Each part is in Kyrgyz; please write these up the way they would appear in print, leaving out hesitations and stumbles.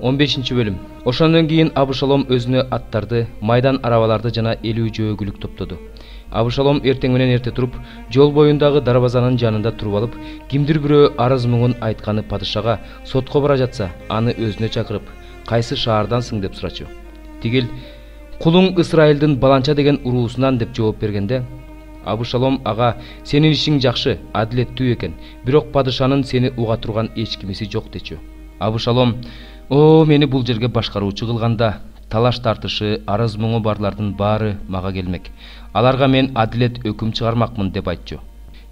15-бөлүм. Ошондон кийин Абышалом өзүнө аттарды, майдан арабаларды жана 50 жөөгүлүк топтоду. Абышалом эртең менен эрте туруп, жол боюндагы дарбазанын жанында туруп алып, кимдир бирөө арыз муңун айтканы падышага сотко бара жатса, аны өзүнө чакырып, кайсы шаардансың деп сурачу. Тигил кулуң Исраилдин Баланча деген уруусунан деп жооп бергенде, Абышалом ага сенин ишиң жакшы, адилеттүү экен, бирок падышанын сени уга турган эч кимиси жок дечү. Абышалом, мени бул жерге башкаруучу кылганда, талаш тартышы, арыз муңу барлардын баары мага келмек. Аларга мен адилет өкүм чыгармакмын деп айтчу.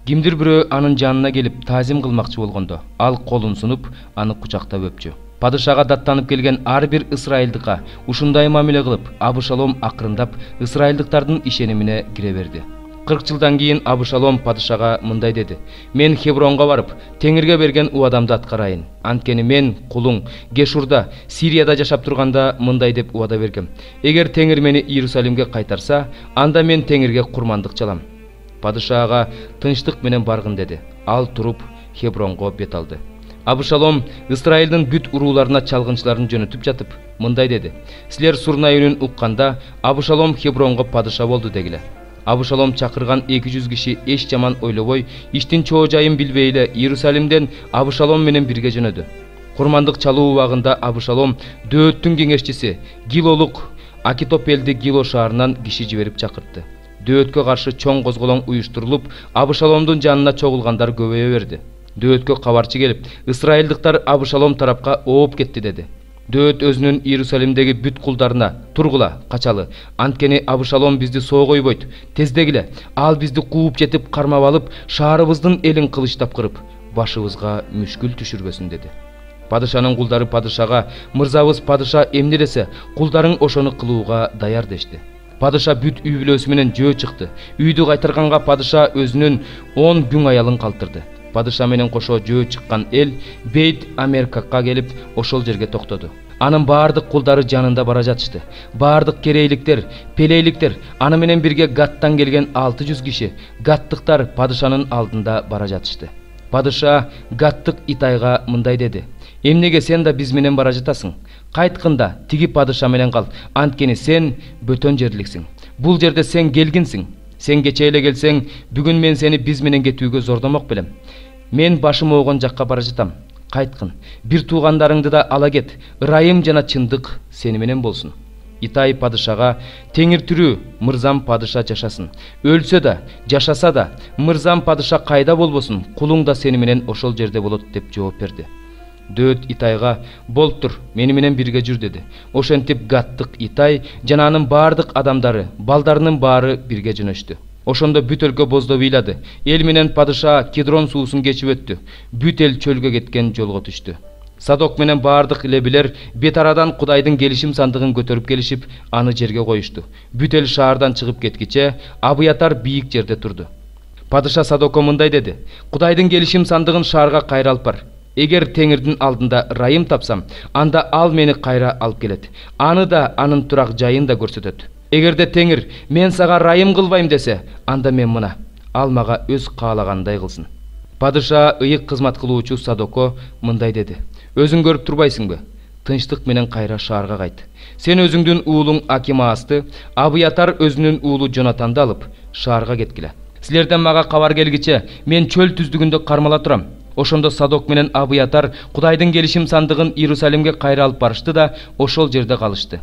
Кимдир бирөө анын жанына келип таазим кылмакчы болгондо, ал колун сунуп, аны кучактап өпчү. Падышага даттанып келген ар бир ысрайылдыкка ушундай мамиле кылып, Абышалом акырындап ысрайылдыктардын ишенимине кире берди. 40 жылдан кийин Абышалом падышага мындай деди: "Мен Хебронго барып, Теңирге берген убадамды аткарайын. Анткени мен кулуң Гешурда, Сирияда жашап турганда мындай деп убада бергем: эгер Теңир мени Иерусалимге кайтарса, анда мен Теңирге курмандык чалам." Падыша ага тынчтык менен баргын деди. Ал туруп Хебронго бет алды. Абышалом Исраилдин бүт урууларына чалгынчыларын жөнөтүп жатып, мындай деди: "Силер Сурнай үнүн укканда, Абышалом Хебронго падыша болду дегиле." Абышалом чакырган 200 киши эч жаман ойлобой, иштин чоо жайын билбей эле Иерусалимден Абышалом менен бирге жөнөдү. Курмандык чалуу убагында Абышалом Дөөттүн кеңешчиси Гилолук Акитопелди Гило шаарынан киши жиберип чакыртты. Дөөткө каршы чоң козголоң уюштурулуп, Абышаломдун жанына чогулгандар көбөйө берди. Дөөткө кабарчы келип, ысрайылдыктар Абышалом тарапка ооп кетти деди. Дөөт өзүнүн Иерусалимдеги бүт кулдарына: "Тургула, качалы. Анткени Абышалом бизди соо койбойт. Тездегиле, ал бизди кууп жетип, кармап алып, шаарыбыздын элин кылычтап кырып, башыбызга мүшкүл түшүрбөсүн" деди. Падышанын кулдары падышага: "Мырзабыз падыша эмне десе, кулдарың ошону кылууга даяр" дешти. Падыша бүт үй бүлөсү менен жөө чыкты. Үйдү кайтарганга падыша өзүнүн 10 күң аялын калтырды. Падыша менен кошо жөө чыккан эл Бейт Амеркакка келип, ошол жерге токтоду. Анын баардык кулдары жанында бара жатышты. Баардык керейликтер, пелейликтер, аны менен бирге Гаттан келген 600 киши, гаттыктар падышанын алдында бара жатышты. Падыша гаттык Итайга мындай деди: "Эмнеге сен да биз менен бара жатасың? Кайткында тиги падыша менен кал, анткени сен бөтөн жерликсиң. Бул жерде сен келгинсиң. Сен кече эле келсең, бүгүн мен сени биз менен кетүүгө зордомок белем. Мен башым оогон жакка бара жатам. Кайткын, бир туугандарыңды да ала кет. Ырайым жана чындык сени менен болсун." Итай падышага: "Теңир түрүү, мырзам падыша жашасын. Өлсө да, жашаса да, мырзам падыша кайда болбосун, кулуң да сени менен ошол жерде болот" деп жооп берди. Дөөт Итайга: "Болуптур, мени менен бирге жүр" деди. Ошентип гаттык Итай жана анын баардык адамдары, балдарынын баары бирге жөнөштү. Ошондо бүт өлкө боздо ыйлады. Эл менен падыша Кедрон суусун кечип өттү. Бүт эл чөлгө кеткен жолго түштү. Садок менен баардык лебилер бет арадан Кудайдын келишим сандыгын көтөрүп келишип, аны жерге коюшту. Бүт эл шаардан чыгып кеткиче, Абыятар бийик жерде турду. Падыша Садокко мындай деди: "Кудайдын келишим сандыгын шаарга кайра алып бар. Эгер Теңирдин алдында ырайым тапсам, анда ал мени кайра алып келет. Аны да, анын турак жайын да көрсөтөт. Эгерде Теңир мен сага ырайым кылбайм десе, анда мен мына, ал мага өз каалагандай кылсын." Падыша ыйык кызмат кылуучу Садокко мындай деди: "Өзүң көрүп турбайсыңбы? Тынчтык менен кайра шаарга кайт. Сен өзүңдүн уулуң Акимаасты, Абыятар өзүнүн уулу Жонатанды алып, шаарга кеткиле. Силерден мага кабар келгиче, мен чөл түздүгүндө кармала турам." Ошондо Садок менен Абыятар Кудайдын келишим сандыгын Иерусалимге кайра алып барышты да, ошол жерде калышты.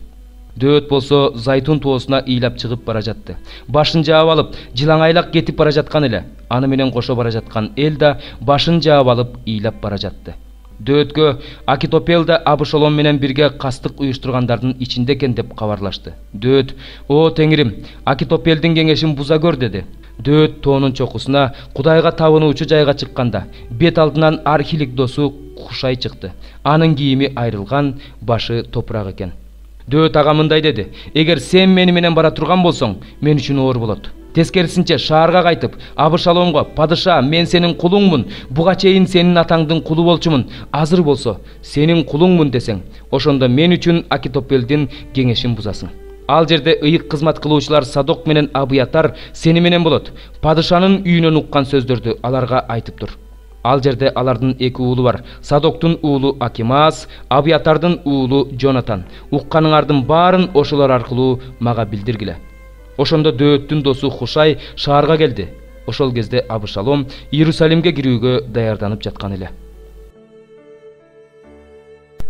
Дөөт болсо Зайтун тоосуна ыйлап чыгып бара жатты. Башын жаап алып, жылаңайлак кетип бара жаткан эле. Аны менен кошо бара жаткан эл да башын жаап алып ыйлап бара жатты. Дөөткө Акитопел да Абышалом менен бирге кастык уюштургандардын ичинде экен деп кабарлашты. Дөөт: "О Теңирим, Акитопелдин кеңешин буза көр" деди. Дөөт тоонун чокусуна Кудайга табынуучу жайга чыкканда, бет алдынан Архилик досу Хушай чыкты. Анын кийими айрылган, башы топурак экен. Дөөт ага мындай деди: "Эгер сен мени менен бара турган болсоң, мен үчүн оор болот. Тескерисинче шаарга кайтып, Абышаломго: падыша, мен сенин кулуңмун, буга чейин сенин атаңдын кулу болчумун. Азыр болсо сенин кулуңмун десең, ошондо мен үчүн Акитопелдин кеңешин бузасың. Ал жерде ыйык кызмат кылуучулар Садок менен Абыятар сени менен болот. Падышанын үйүнөн уккан сөздөрдү аларга айтып тур. Ал жерде алардын 2 уулу бар. Садоктун уулу Акимаас, Абиатардын уулу Джонатан. Укканыңардын баарын ошолор аркылуу мага билдиргиле. Ошондо Дөөттүн досу Хушай шаарга келди. Ошол кезде Абышалом Иерусалимге кирүүгө даярданып жаткан эле.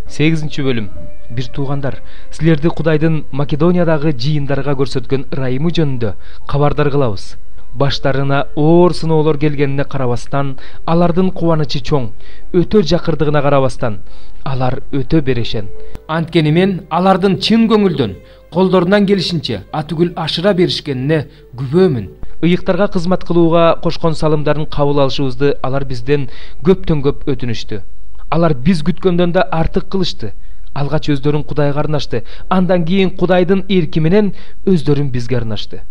8-бөлүм. Бир туугандар, силерди Кудайдын Македониядагы жыйындарга көрсөткөн ырайымы жөнүндө кабардар кылабыз. Баштарына оор сыноолор келгенине карабастан, алардын кубанычы чоң, өтө жакырдыгына карабастан, алар өтө берешен. Анткени мен алардын чын көңүлдөн, колдорунан келишинче атүгүл ашыра беришкенине күбөмүн. Ыйыктарга кызмат кылууга кошкон салымдарын кабыл алышыбызды алар бизден көптөн көп өтүнүштү. Алар биз күткөндөн да артык кылышты. Алгач өздөрүн Кудайга арнашты, андан кийин Кудайдын эрки менен өздөрүн бизге арнашты.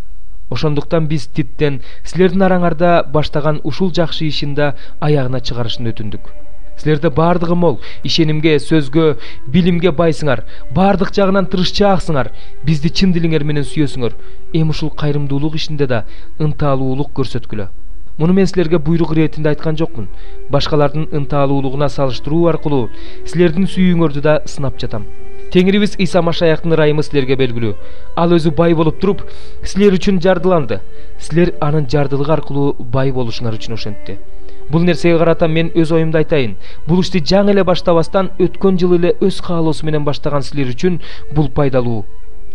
Ошондуктан биз Титтен силердин араңарда баштаган ушул жакшы ишинде аягына чыгарышын өтүндүк. Силерде бардыгы мол, ишенимге, сөзгө, билимге байсыңар, бардык жагынан тырышчааксыңар, бизди чын дилиңер менен сүйөсүңөр. Эми ушул кайрымдуулук ишинде да ынтаалуулук көрсөткүлө. Муну мен силерге буйрук иретинде айткан жокмун. Башкалардын ынтаалуулугуна салыштыруу аркылуу силердин сүйүүңөрдү да сынап жатам. Теңирибиз Иса Машаяктын ырайымы силерге белгилүү. Ал өзү бай болуп туруп, силер үчүн жардыланды. Силер анын жардылыгы аркылуу бай болушуңар үчүн ошентти. Бул нерсеге карата мен өз оюмду айтайын. Бул ишти жаңы эле баштабастан өткөн жылы эле өз каалоосу менен баштаган силер үчүн бул пайдалуу.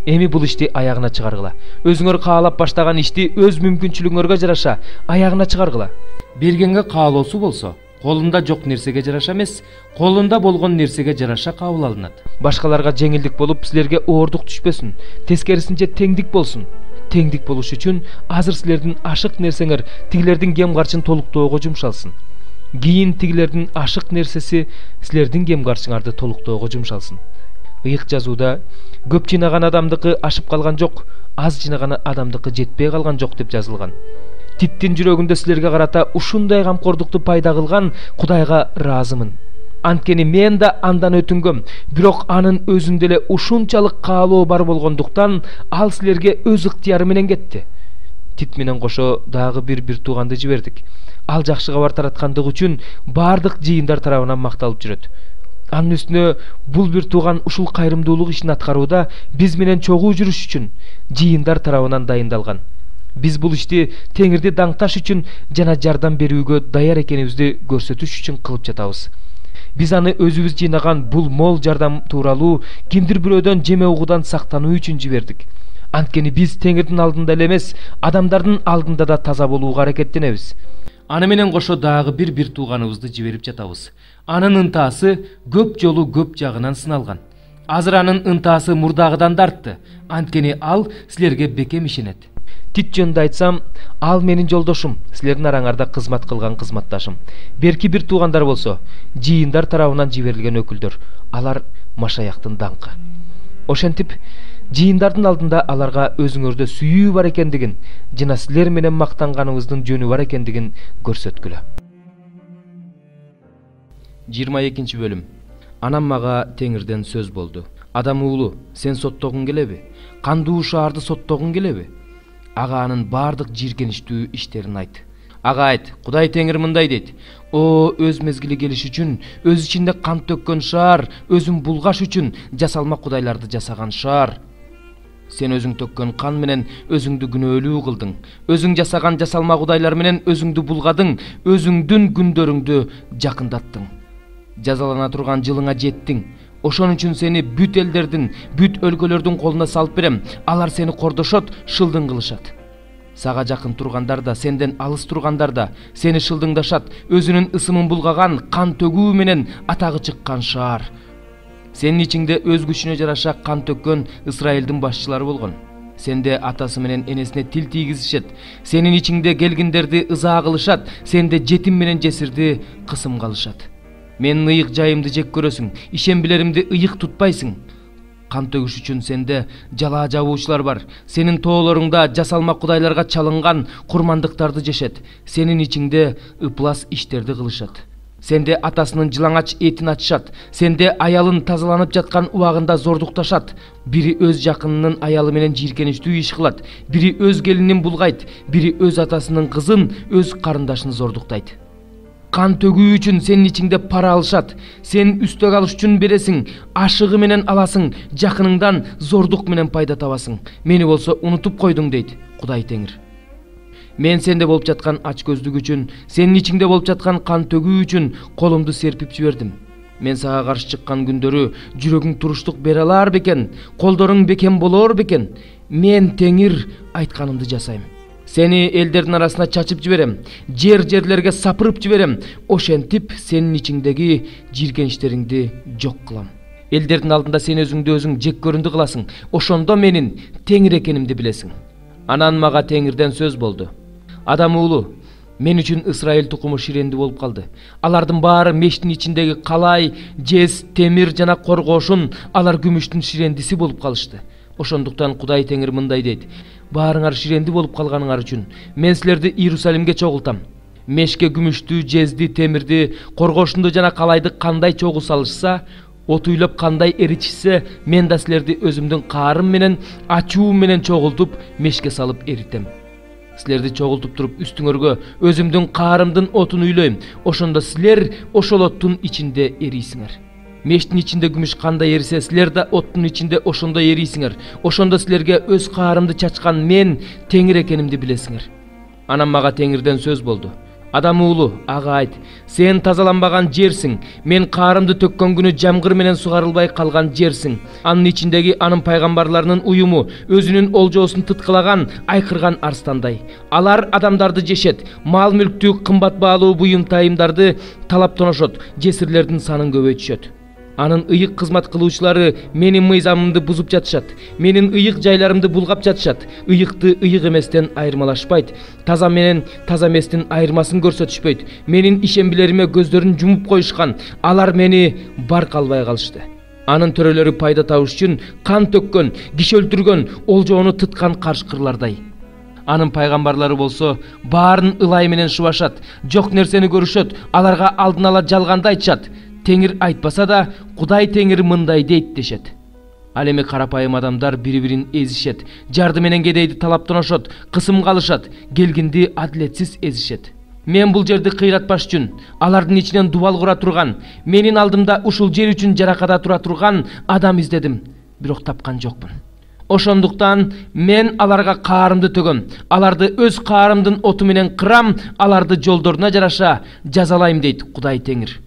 Эми бул ишти аягына чыгаргыла. Өзүңөр каалап баштаган ишти өз мүмкүнчүлүгүңөргө жараша аягына чыгаргыла. Бергенге каалоосу болсо, колунда жок нерсеге жараша эмес, колунда болгон нерсеге жараша кабыл алынат. Башкаларга жеңилдик болуп, силерге оордук түшпөсүн. Тескерисинче теңдик болсун. Теңдик болуш үчүн азыр силердин ашык нерсеңер тигилердин кем карчын толуктоого жумшалсын. Кийин тигилердин ашык нерсеси силердин кем карчыңарды толуктоого жумшалсын. Ыйык жазууда көп жыйнаган адамдыкы ашып калган жок, аз жыйнаган адамдыкы жетпей калган жок деп жазылган. Титтин жүрөгүндө силерге карата ушундай камкордукту пайда кылган Кудайга ыраазымын. Анткени мен да андан өтүнгөм, бирок анын өзүндө эле ушунчалык каалоо бар болгондуктан ал силерге өз ыктыяры менен кетти. Тит менен кошо дагы бир тууганды жибердик. Ал жакшы кабар тараткандыгы үчүн бардык жыйындар тарабынан макталып жүрөт. Анын үстүнө бул бир тууган ушул кайрымдуулук ишин аткарууда биз менен чогуу жүрүш үчүн жыйындар тарабынан дайындалган. Биз бул ишти Теңирди даңкташ үчүн жана жардам берүүгө даяр экенибизди көрсөтүш үчүн кылып жатабыз. Биз аны өзүбүз жыйнаган бул мол жардам тууралуу кимдир бирөөдөн жеме угудан сактануу үчүн жибердик. Анткени биз Теңирдин алдында эле эмес, адамдардын алдында да таза болууга аракеттенебиз. Аны менен кошо дагы бир тууганыбызды жиберип жатабыз. Анын ынтаасы көп жолу көп жагынан сыналган. Азыр анын ынтаасы мурдагыдан да артты. Анткени ал силерге бекем ишенет. Тит жөнүндө айтсам, ал менин жолдошум, силердин араңарда кызмат кылган кызматташым. Берки бир туугандар болсо, жыйындар тарабынан жиберилген өкүлдөр, алар Машаяктын даңкы. Ошентип, жыйындардын алдында аларга өзүңөрдө сүйүү бар экендигин жана силер менен мактанганыбыздын жөнү бар экендигин көрсөткүлө. 22-бөлүм. Анам мага Теңирден сөз болду. Адам уулу, сен соттогуң келеби? Кандуу шаарды соттогуң келеби? Ага анын бардык жийиркеничтүү иштерин айт. Ага айт, Кудай Теңир мындай дейт: "О, өз мезгили келиш үчүн, өз ичинде кан төккөн шаар, өзүн булгаш үчүн жасалма кудайларды жасаган шаар. Сен өзүң төккөн кан менен өзүңдү күнөөлүү кылдың. Өзүң жасаган жасалма кудайлар менен өзүңдү булгадың, өзүңдүн күндөрүңдү жакындаттың. Жазалана турган жылыңа жеттиң. Ошон үчүн сени бүт элдердин, бүт өлкөлөрдүн колуна салып берем. Алар сени кордошот, шылдың кылышат. Сага жакын тургандар да, сенден алыс тургандар да сени шылдыңдашат. Өзүнүн ысымын булгаган, кан төгүү менен атагы чыккан шаар. Сенин ичиңде өз күчүнө жараша кан төккөн Исраэлдин башчылары болгон. Сенде атасы менен энесине тил тийгизишет. Сенин ичиңде келгиндерди ыза кылышат, сенде жетим менен жесирди кысым калышат. Менин ыйык жайымды жек көрөсүң, ишембилеримди ыйык тутпайсың. Кан төгүш үчүн сенде жалаа жабуучулар бар. Сенин тоолоруңда жасалма кудайларга чалынган курмандыктарды жешет. Сенин ичиңде ыплас иштерди кылышат. Сенде атасынын жылаңач этин ачышат. Сенде аялын тазаланып жаткан убагында зордукташат. Бири өз жакынынын аялы менен жийиркеничтүү иш кылат. Бири өз келинин булгайт. Бири өз атасынын кызын, өз карындашын зордуктайт. кан төгүү үчүн сенин ичиңде пара алышат. Сен үстөк алыш үчүн бересиң, ашыгы менен аласың, жакыныңдан зордук менен пайда табасың. Мени болсо унутуп койдуң дейт Кудай Теңир. Мен сенде болуп жаткан ач көздүк үчүн, сенин ичиңде болуп жаткан кан төгүү үчүн колумду серпип жибердим. Мен сага каршы чыккан күндөрү жүрөгүң туруштук бере алар бекен, колдоруң бекем болор бекен? Мен Теңир айтканымды жасайм. Сени элдердин арасына чачып жиберем, жерлерге сапырып жиберем. Ошентип сенин ичиңдеги жиргеничтериңди жок кылам. Элдердин алдында сен өзүңдү өзүң жек көрүндү кыласың. Ошондо менин Теңир экенимди билесиң. Анан мага Теңирден сөз болду. Адам уулу, мен үчүн Исраил тукуму ширенди болуп калды. Алардын баары мештин ичиндеги калай, жез, темир жана коргошун алар күмүштүн ширендиси болуп калышты. Ошондуктан Кудай Теңир мындай дейт: баарыңар ширенди болуп калганыңар үчүн мен силерди Иерусалимге чогултам. Мешке күмүштү, жезди, темирди, коргошунду жана калайды кандай чогуу салышса, отуйлап кандай эритишсе, мен да силерди өзүмдүн каарым менен, ачуум менен чогултуп, мешке салып эритем. Силерди чогултуп туруп үстүңөргө өзүмдүн каарымдын отун үйлөйм. Ошондо силер ошол оттун ичинде эрийсиңер. Мештин ичинде күмүш кандай эрисе, силер да оттун ичинде ошондой эрийсиңер. Ошондо силерге өз каарымды чачкан мен Теңир экенимди билесиңер. Анан мага Теңирден сөз болду. Адам уулу, ага айт: сен тазаланбаган жерсиң. Мен каарымды төккөн күнү жамгыр менен сугарылбай калган жерсиң. Анын ичиндеги анын пайгамбарларынын уюму өзүнүн олжоосун тыткылаган, айкырган арстандай. Алар адамдарды жешет, мал мүлктү, кымбат баалуу буюм тайымдарды талаптанышот, жесирлердин санын көбөйтүшөт. Анын ыйык кызмат кылуучулары менин мыйзамымды бузуп жатышат. Менин ыйык жайларымды булгап жатышат. Ыйыкты ыйык эместен айырмалашпайт. Таза менен таза эместин айырмасын көрсөтүшпөйт. Менин ишембилериме көздөрүн жумуп коюшкан. Алар мени барк албай калышты. Анын төрөлөрү пайда табыш үчүн кан төккөн, киши өлтүргөн, олжоону тыткан карышкырлардай. Анын пайгамбарлары болсо баарын ылай менен шубашат, жок нерсени көрүшөт, аларга алдын ала жалганды айтышат. Теңир айтпаса да, Кудай Теңир мындай дейт дешет. Ал эми карапайым адамдар бири-бирин эзишет, жарды менен кедейди талаптанышат, кысым калышат, келгинди адилетсиз эзишет. Мен бул жерди кыйратпаш үчүн, алардын ичинен дубал кура турган, менин алдымда ушул жер үчүн жараката тура турган адам издедим, бирок тапкан жокмун. Ошондуктан мен аларга каарымды төгөм, аларды өз каарымдын оту менен кырам, аларды жолдоруна жараша жазалайм дейт Кудай Теңир.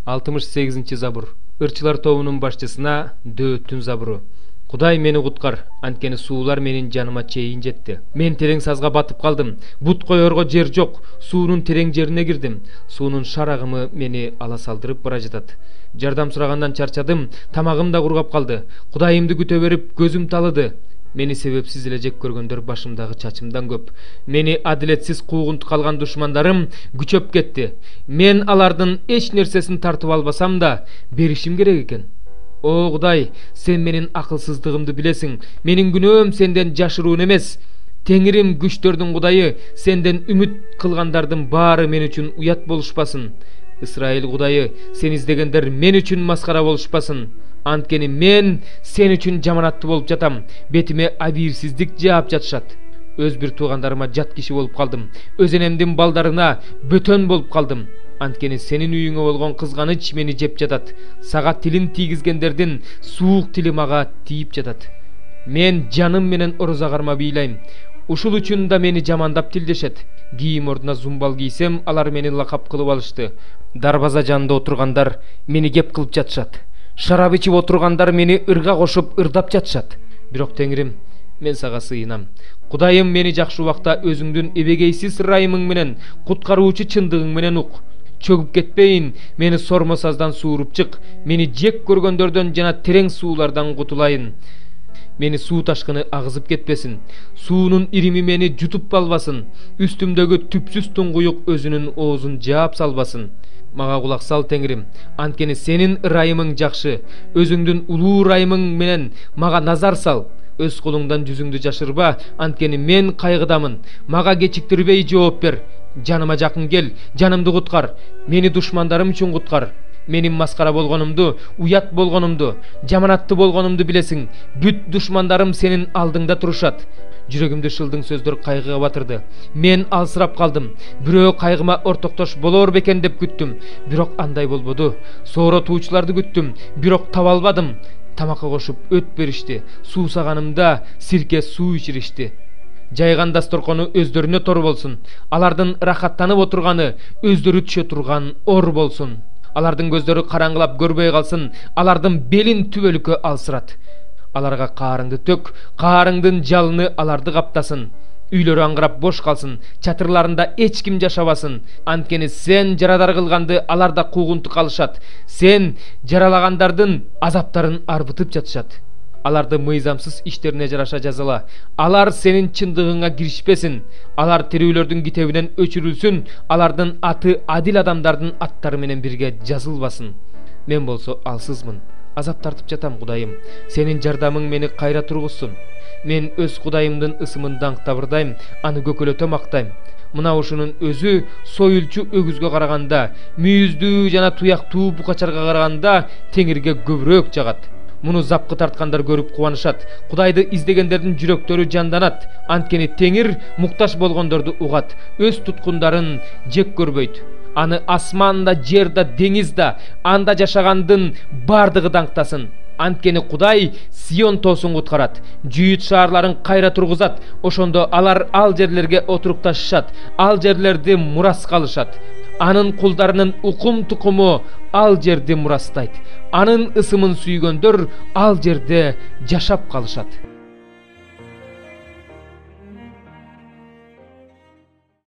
68-ci забур. Ырчылар тобунун башчысына Дөөттүн забуру. Кудай мени куткар, анткени суулар менин жаныма чейин жетти. Мен терең сазга батып калдым. Бут коерго жер жок. Суунун терең жерине кирдим. Суунун шарагымы мени ала салдырып бара жатат. Жардам сурагандан чарчадым, тамагым да кургап калды. Кудайымды күтө берип көзүм талыды. Мени себепсиз эле жек көргөндөр башымдагы чачымдан көп. Мени адилетсиз куугунтук калган душмандарым күчөп кетти. Мен алардын эч нерсесин тартып албасам да беришим керек экен. О Кудай, сен менин акылсыздыгымды билесиң. Менин күнөөм сенден жашыруун эмес. Теңирим, күчтөрдүн Кудайы, сенден үмүт кылгандардын баары мен үчүн уят болушпасын. Исраил Кудайы, сен издегендер мен үчүн маскара болушпасын. Анткени мен сен үчүн жаманатты болуп жатам. Бетиме абийирсиздик жаап жатышат. Өз бир туугандарыма жат киши болуп калдым. Өз энемдин балдарына бөтөн болуп калдым. Анткени сенин үйүңө болгон кызганыч мени жеп жатат. Сага тилин тийгизгендердин суук тили мага тийип жатат. Мен жаным менен ороза карма бийлайм. Ушул үчүн да мени жамандап тилдешет. Кийим ордуна зумбал кийсем, алар мени лакап кылып алышты. Дарбаза жанында отургандар мени кеп кылып жатышат. Шарап ичип отургандар мени ырга кошуп ырдап жатышат. Бирок Теңирим, мен сага сыйынам. Кудайым, мени жакшы убакта өзүңдүн эбегейсиз ырайымың менен, куткаруучу чындыгың менен ук. Чөгүп кетпейин, мени сормо саздан сууруп чык. Мени жек көргөндөрдөн жана терең суулардан кутулайын. Мени суу ташкыны агызып кетпесин. Суунун ирими мени жутуп албасын. Үстүмдөгү түпсүз туңгуюк өзүнүн оозун жаап салбасын. Мага кулак сал Теңирим, анткени сенин ырайымың жакшы. Өзүңдүн улуу ырайымың менен мага назар сал. Өз колуңдан жүзүңдү жашырба, анткени мен кайгыдамын. Мага кечиктирбей жооп бер. Жаныма жакын кел, жанымды куткар. Мени душмандарым үчүн куткар. Менин маскара болгонумду, уят болгонумду, жаманатты болгонумду билесиң. Бүт душмандарым сенин алдыңда турушат. Жүрөгүмдү шылдың сөздөр кайгыга батырды. Мен алсырап калдым. Бирөө кайгыма ортоктош болор бекен деп күттүм. Бирок андай болбоду. Соора туучуларды күттүм, бирок таба албадым. Тамакка кошуп өт беришти. Суусаганымда сирке суу ичиришти. Жайган дасторкону өздөрүнө тор болсун. Алардын рахаттанып отурганы өздөрү түшө турган ор болсун. Алардын көздөрү караңгылап көрбөй калсын. Алардын белин түбөлүккө алсырат. Аларга каарыңды төк, каарыңдын жалыны аларды каптасын. Үйлөрү аңгырап бош калсын, чатырларында эч ким жашабасын. Анткени сен жарадар кылганды алар да куугунтук алышат. Сен жаралагандардын азаптарын арбытып жатышат. Аларды мыйзамсыз иштерине жараша жазала. Алар сенин чындыгыңа киришпесин. Алар тирүүлөрдүн китебинен өчүрүлсүн. Алардын аты адил адамдардын аттары менен бирге жазылбасын. Мен болсо алсызмын. Азап тартып жатам, Кудайым. Сенин жардамың мени кайра тургузсун. Мен өз Кудайымдын ысымын даңктабырдайм, аны көкөлөтө мактайм. Мына ушунун өзү союлчу өгүзгө караганда, мүйүздүү жана туяктуу букачарга караганда теңирге көбүрөөк жагат. Муну запкы тарткандар көрүп кубанышат. Кудайды издегендердин жүрөктөрү жанданат. Анткени теңир муктаж болгондорду угат, өз туткундарын жек көрбөйт. Аны асманда, жерда, деңизда, анда жашагандын бардыгы даңктасын. Анткени Кудай Сион тоосун куткарат, жүйүт шаарларын кайра тургузат. Ошондо алар ал жерлерге отурукташышат, ал жерлерди мураска алышат. Анын кулдарынын укум тукуму ал жерди мурастайт. Анын ысымын сүйгөндөр ал жерде жашап калышат.